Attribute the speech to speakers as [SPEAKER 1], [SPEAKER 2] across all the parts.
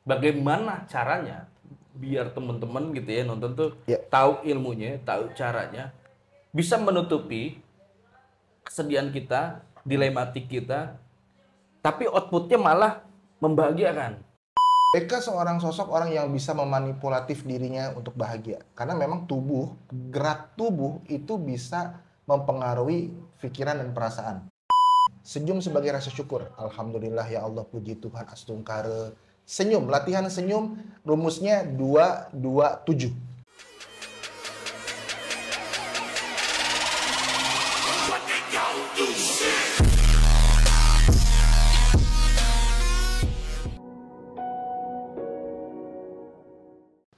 [SPEAKER 1] Bagaimana caranya biar teman-teman gitu ya nonton tuh
[SPEAKER 2] Ya,
[SPEAKER 1] tahu ilmunya, tahu caranya, bisa menutupi kesedihan kita, dilematik kita, tapi outputnya malah membahagiakan.
[SPEAKER 2] Eka seorang sosok orang yang bisa memanipulatif dirinya untuk bahagia. Karena memang gerak tubuh itu bisa mempengaruhi pikiran dan perasaan. Senyum sebagai rasa syukur. Alhamdulillah ya Allah, puji Tuhan astungkare. Senyum, latihan senyum, rumusnya 2 2 7.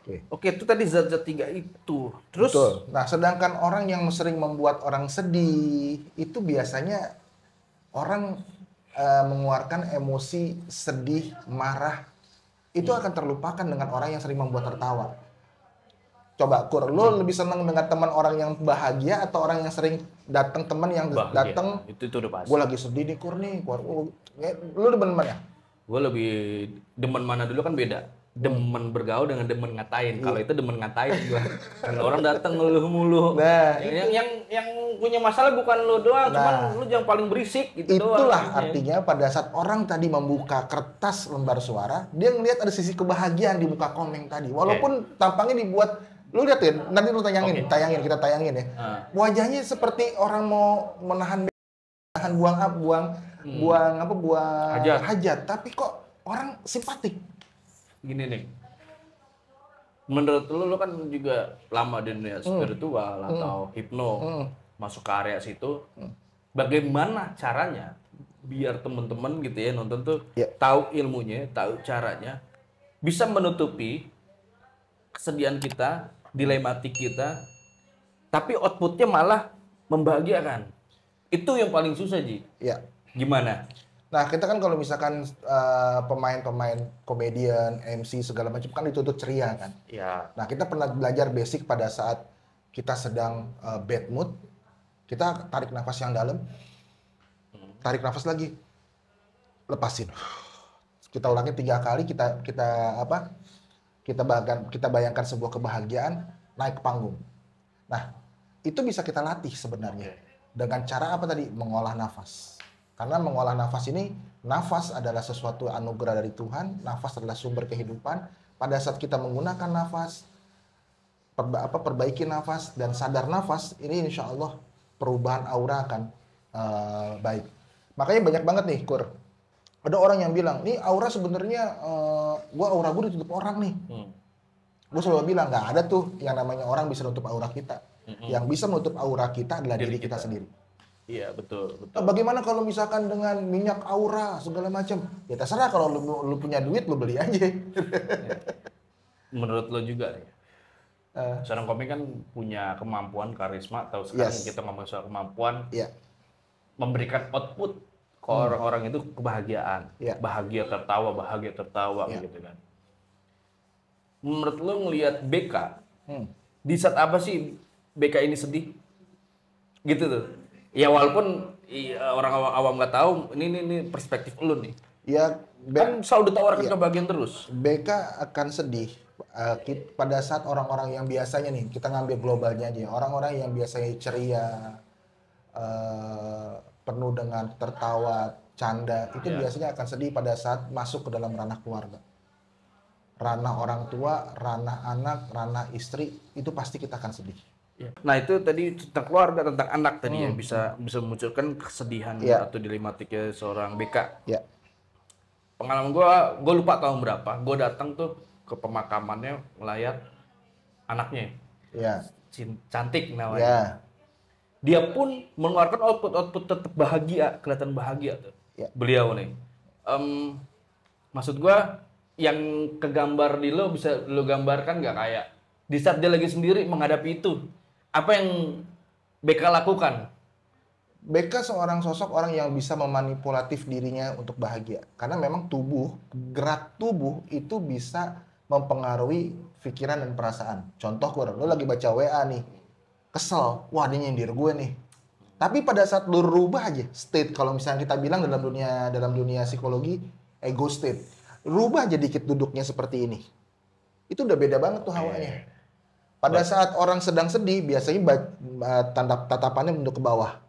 [SPEAKER 2] Oke.
[SPEAKER 1] Oke, itu tadi zat-zat tiga itu. Terus,
[SPEAKER 2] Betul. Nah, sedangkan orang yang sering membuat orang sedih, itu biasanya orang mengeluarkan emosi sedih, marah, itu akan terlupakan dengan orang yang sering membuat tertawa. Coba, Kur, lo lebih senang dengan teman orang yang bahagia atau orang yang sering datang, teman yang
[SPEAKER 1] bahagia.
[SPEAKER 2] datang,
[SPEAKER 1] Itu udah
[SPEAKER 2] gue
[SPEAKER 1] pasti.
[SPEAKER 2] lagi sedih nih, Kur nih, Kur. Lo demen mana?
[SPEAKER 1] Gue lebih demen mana dulu kan beda. Demen bergaul dengan demen ngatain. Kalau itu demen ngatain gue. Karena orang datang ngeluh mulu.
[SPEAKER 2] Nah,
[SPEAKER 1] Yang punya masalah bukan lu doang, cuman
[SPEAKER 2] Nah,
[SPEAKER 1] lu yang paling berisik gitu doang.
[SPEAKER 2] itulah artinya pada saat orang tadi membuka kertas lembar suara, dia ngelihat ada sisi kebahagiaan di muka komeng tadi. Walaupun tampangnya dibuat, lu lihat ya, nanti lu
[SPEAKER 1] Oke.
[SPEAKER 2] kita tayangin ya.
[SPEAKER 1] Ah.
[SPEAKER 2] Wajahnya seperti orang mau menahan buang apa, buang apa, buang
[SPEAKER 1] Hajat.
[SPEAKER 2] hajat, tapi kok orang simpatik.
[SPEAKER 1] Gini nih. Menurut lu kan juga lama di dunia spiritual atau hipno, masuk ke area situ. Bagaimana caranya biar temen-temen gitu ya nonton tuh
[SPEAKER 2] Ya.
[SPEAKER 1] tahu ilmunya, tahu caranya, bisa menutupi kesedihan kita, dilematik kita, tapi outputnya malah membahagiakan. Itu yang paling susah, Ji.
[SPEAKER 2] Ya.
[SPEAKER 1] Gimana?
[SPEAKER 2] Nah, kita kan kalau misalkan pemain-pemain komedian, MC segala macam kan dituntut ceria kan.
[SPEAKER 1] Ya,
[SPEAKER 2] Nah, kita pernah belajar basic pada saat kita sedang bad mood, kita tarik nafas yang dalam, tarik nafas lagi, lepasin. Kita ulangi 3 kali, kita apa? Kita bayangkan sebuah kebahagiaan naik ke panggung. Nah, itu bisa kita latih sebenarnya dengan cara apa tadi? Mengolah nafas. Karena mengolah nafas ini, nafas adalah sesuatu anugerah dari Tuhan, nafas adalah sumber kehidupan. Pada saat kita menggunakan nafas, perbaiki nafas dan sadar nafas, ini insya Allah perubahan aura akan baik. Makanya banyak banget nih, Kur. Ada orang yang bilang, nih aura sebenarnya, aura gue ditutup orang nih. Gue selalu bilang, nggak ada tuh yang namanya orang bisa nutup aura kita. Yang bisa menutup aura kita adalah diri kita sendiri.
[SPEAKER 1] iya betul, betul.
[SPEAKER 2] Nah, bagaimana kalau misalkan dengan minyak aura segala macam? Ya terserah, kalau lu punya duit lu beli aja.
[SPEAKER 1] Menurut lo juga nih, seorang komik kan punya kemampuan karisma, atau sekarang
[SPEAKER 2] Yes.
[SPEAKER 1] kita ngomong soal kemampuan
[SPEAKER 2] Iya.
[SPEAKER 1] memberikan output ke orang-orang itu kebahagiaan,
[SPEAKER 2] Iya.
[SPEAKER 1] bahagia tertawa
[SPEAKER 2] Iya.
[SPEAKER 1] gitu kan. Menurut lo ngelihat BK,
[SPEAKER 2] Hmm.
[SPEAKER 1] di saat apa sih BK ini sedih? Gitu tuh. Ya walaupun orang awam nggak tahu, ini perspektif lo nih.
[SPEAKER 2] Ya,
[SPEAKER 1] Kan selalu ditawarkan
[SPEAKER 2] Iya.
[SPEAKER 1] kebahagiaan terus.
[SPEAKER 2] BK akan sedih pada saat orang-orang yang biasanya nih, kita ngambil globalnya aja, orang-orang yang biasanya ceria, penuh dengan tertawa, canda, itu
[SPEAKER 1] Iya.
[SPEAKER 2] biasanya akan sedih pada saat masuk ke dalam ranah keluarga. Ranah orang tua, ranah anak, ranah istri, itu pasti kita akan sedih.
[SPEAKER 1] Nah itu tadi tentang keluarga, tentang anak tadi ya, bisa memunculkan kesedihan
[SPEAKER 2] Iya.
[SPEAKER 1] atau dilematiknya seorang BK.
[SPEAKER 2] Ya,
[SPEAKER 1] Pengalaman gue lupa tahun berapa, gue datang tuh ke pemakamannya ngeliat anaknya,
[SPEAKER 2] ya,
[SPEAKER 1] cantik namanya.
[SPEAKER 2] ya,
[SPEAKER 1] Dia pun mengeluarkan output tetap bahagia, kelihatan bahagia tuh.
[SPEAKER 2] Ya.
[SPEAKER 1] Beliau nih. Maksud gue yang kegambar di lo bisa lo gambarkan nggak, kayak di saat dia lagi sendiri menghadapi itu, apa yang BK lakukan?
[SPEAKER 2] BK seorang sosok orang yang bisa memanipulatif dirinya untuk bahagia. Karena memang gerak tubuh itu bisa mempengaruhi pikiran dan perasaan. Contoh, lo lagi baca WA nih, kesel, wah dia nyindir gue nih. Tapi pada saat lo rubah aja state, kalau misalnya kita bilang dalam dunia psikologi, ego state. rubah aja dikit duduknya seperti ini. Itu udah beda banget tuh hawanya. Pada saat orang sedang sedih, biasanya tatapannya menunduk ke bawah.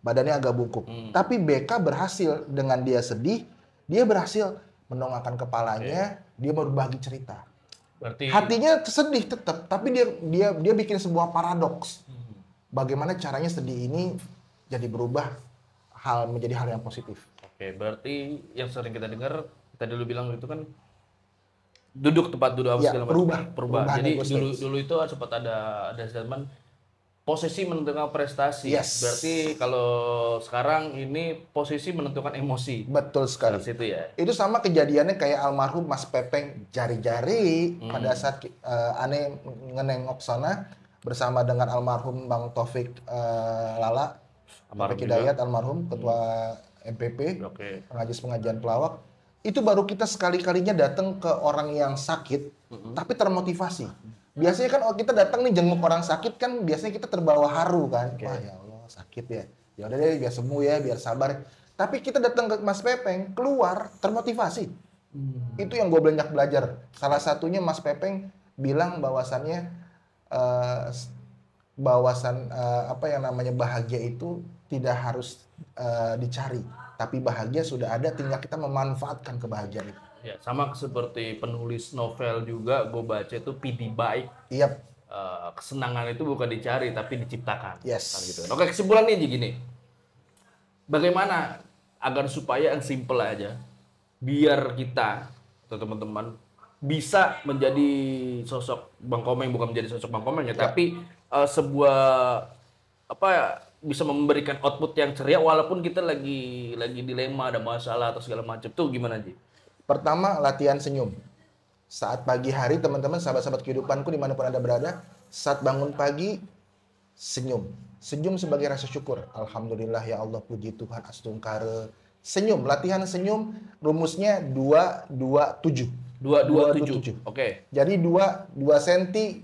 [SPEAKER 2] Badannya agak bungkuk. Tapi BK berhasil dengan dia sedih, dia berhasil mendongakkan kepalanya, dia baru berbagi cerita.
[SPEAKER 1] Berarti
[SPEAKER 2] Hatinya sedih tetap, tapi dia bikin sebuah paradoks. Bagaimana caranya sedih ini jadi berubah menjadi hal yang positif.
[SPEAKER 1] Oke, berarti yang sering kita dengar tadi lu bilang itu kan duduk tempat duduk apa
[SPEAKER 2] Ya,
[SPEAKER 1] segala macam. Perubahan.
[SPEAKER 2] perubahan
[SPEAKER 1] Jadi
[SPEAKER 2] ego
[SPEAKER 1] dulu
[SPEAKER 2] stage.
[SPEAKER 1] dulu itu sempat ada statement posisi menentukan prestasi.
[SPEAKER 2] Yes.
[SPEAKER 1] Berarti kalau sekarang ini posisi menentukan emosi.
[SPEAKER 2] Betul sekali.
[SPEAKER 1] Dari situ ya.
[SPEAKER 2] Itu sama kejadiannya kayak almarhum Mas Pepeng jari-jari pada saat Ane ngenengok sana bersama dengan almarhum Bang Taufik Lala,
[SPEAKER 1] Almarhum
[SPEAKER 2] Taufik Hidayat, almarhum Ketua MPP,
[SPEAKER 1] Oke.
[SPEAKER 2] pengajian pelawak. Itu baru kita sekali-kalinya datang ke orang yang sakit, tapi termotivasi. Biasanya kan kita datang nih jenguk orang sakit kan biasanya kita terbawa haru kan. Wah ya Allah sakit ya. Ya udah deh biar sembuh ya, biar sabar. Tapi kita datang ke Mas Pepeng, keluar termotivasi. Itu yang gue banyak belajar. Salah satunya Mas Pepeng bilang bahwasannya apa yang namanya bahagia itu tidak harus dicari, tapi bahagia sudah ada, tinggal kita memanfaatkan kebahagiaan itu.
[SPEAKER 1] Ya, sama seperti penulis novel juga gue baca itu PD baik.
[SPEAKER 2] Iya.
[SPEAKER 1] Kesenangan itu bukan dicari tapi diciptakan.
[SPEAKER 2] Yes.
[SPEAKER 1] Kan gitu. Oke, kesimpulannya gini. Bagaimana agar supaya yang simple aja biar kita atau teman-teman bisa menjadi sosok Bang Komeng, bukan menjadi sosok Bang Komeng ya, tapi sebuah apa ya, bisa memberikan output yang ceria walaupun kita lagi dilema, ada masalah atau segala macam tuh gimana Ji?
[SPEAKER 2] Pertama, latihan senyum. Saat pagi hari, teman-teman, sahabat-sahabat kehidupanku dimanapun Anda berada, saat bangun pagi, senyum. Senyum sebagai rasa syukur. Alhamdulillah ya Allah, puji Tuhan, astungkare. Senyum, latihan senyum, rumusnya 227.
[SPEAKER 1] 227. Oke.
[SPEAKER 2] Jadi 2 senti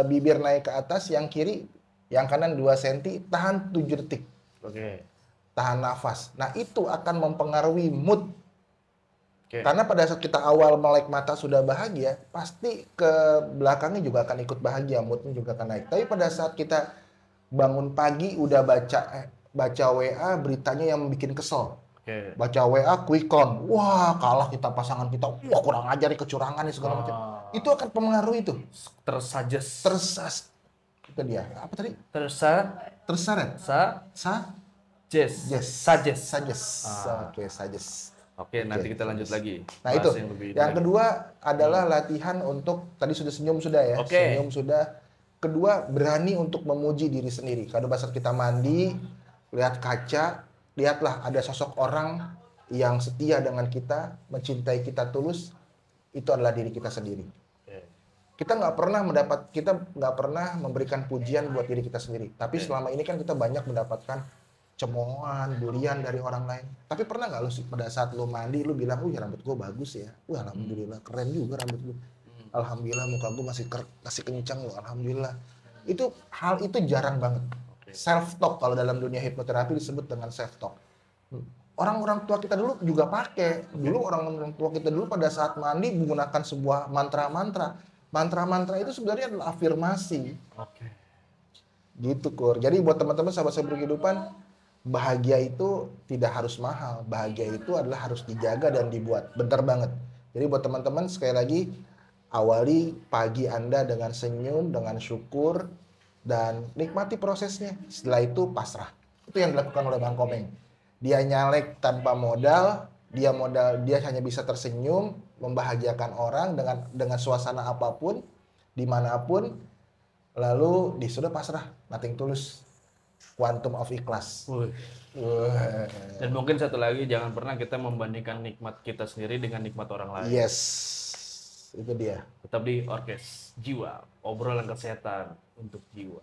[SPEAKER 2] bibir naik ke atas, yang kiri, yang kanan 2 senti, tahan 7 detik.
[SPEAKER 1] Oke.
[SPEAKER 2] Tahan nafas. Nah, itu akan mempengaruhi mood.
[SPEAKER 1] Oke.
[SPEAKER 2] Karena pada saat kita awal melek mata sudah bahagia, pasti ke belakangnya juga akan ikut bahagia, moodnya juga akan naik. Tapi pada saat kita bangun pagi udah baca WA beritanya yang bikin kesel.
[SPEAKER 1] Oke.
[SPEAKER 2] Baca WA quick count. Wah, kalah kita pasangan kita. Wah, kurang ajar nih, kecurangan nih segala macam. Itu akan pengaruh itu.
[SPEAKER 1] Tersuggest.
[SPEAKER 2] Itu dia. Apa tadi?
[SPEAKER 1] Terseret.
[SPEAKER 2] Yes. Suggest. Oke, suggest.
[SPEAKER 1] Oke, nanti kita lanjut lagi.
[SPEAKER 2] Nah,
[SPEAKER 1] Bahas
[SPEAKER 2] itu.
[SPEAKER 1] lebih
[SPEAKER 2] Yang
[SPEAKER 1] lagi.
[SPEAKER 2] kedua adalah latihan untuk, tadi sudah senyum sudah ya.
[SPEAKER 1] Oke.
[SPEAKER 2] Senyum sudah. Kedua, berani untuk memuji diri sendiri. Kalau pada saat kita mandi, lihat kaca, lihatlah ada sosok orang yang setia dengan kita, mencintai kita tulus, itu adalah diri kita sendiri.
[SPEAKER 1] Oke.
[SPEAKER 2] Kita nggak pernah memberikan pujian buat diri kita sendiri. Tapi selama ini kan kita banyak mendapatkan cemoohan, bulian dari orang lain. Tapi pernah nggak lu pada saat lu mandi, lu bilang, rambut gue bagus ya. Alhamdulillah, keren juga rambut gue. Alhamdulillah, muka gue masih kencang loh, alhamdulillah. Hal itu jarang banget. Self talk, kalau dalam dunia hipnoterapi disebut dengan self talk. Orang-orang tua kita dulu juga pakai. Dulu orang-orang tua kita dulu pada saat mandi menggunakan sebuah mantra-mantra. Mantra-mantra itu sebenarnya adalah afirmasi.
[SPEAKER 1] Oke.
[SPEAKER 2] Gitu, Kur. Jadi buat teman-teman sahabat-sahabat kehidupan, bahagia itu tidak harus mahal. Bahagia itu adalah harus dijaga dan dibuat. Bener banget. Jadi buat teman-teman, sekali lagi, awali pagi Anda dengan senyum, dengan syukur, dan nikmati prosesnya. Setelah itu pasrah. Itu yang dilakukan oleh Bang Komeng. Dia nyalek tanpa modal, dia hanya bisa tersenyum, membahagiakan orang dengan suasana apapun, dimanapun, lalu disuruh pasrah, nothing tulus. Quantum of ikhlas.
[SPEAKER 1] Dan mungkin satu lagi, jangan pernah kita membandingkan nikmat kita sendiri dengan nikmat orang lain.
[SPEAKER 2] Yes, itu dia.
[SPEAKER 1] Tetap di Orkes Jiwa, obrolan kesehatan untuk jiwa.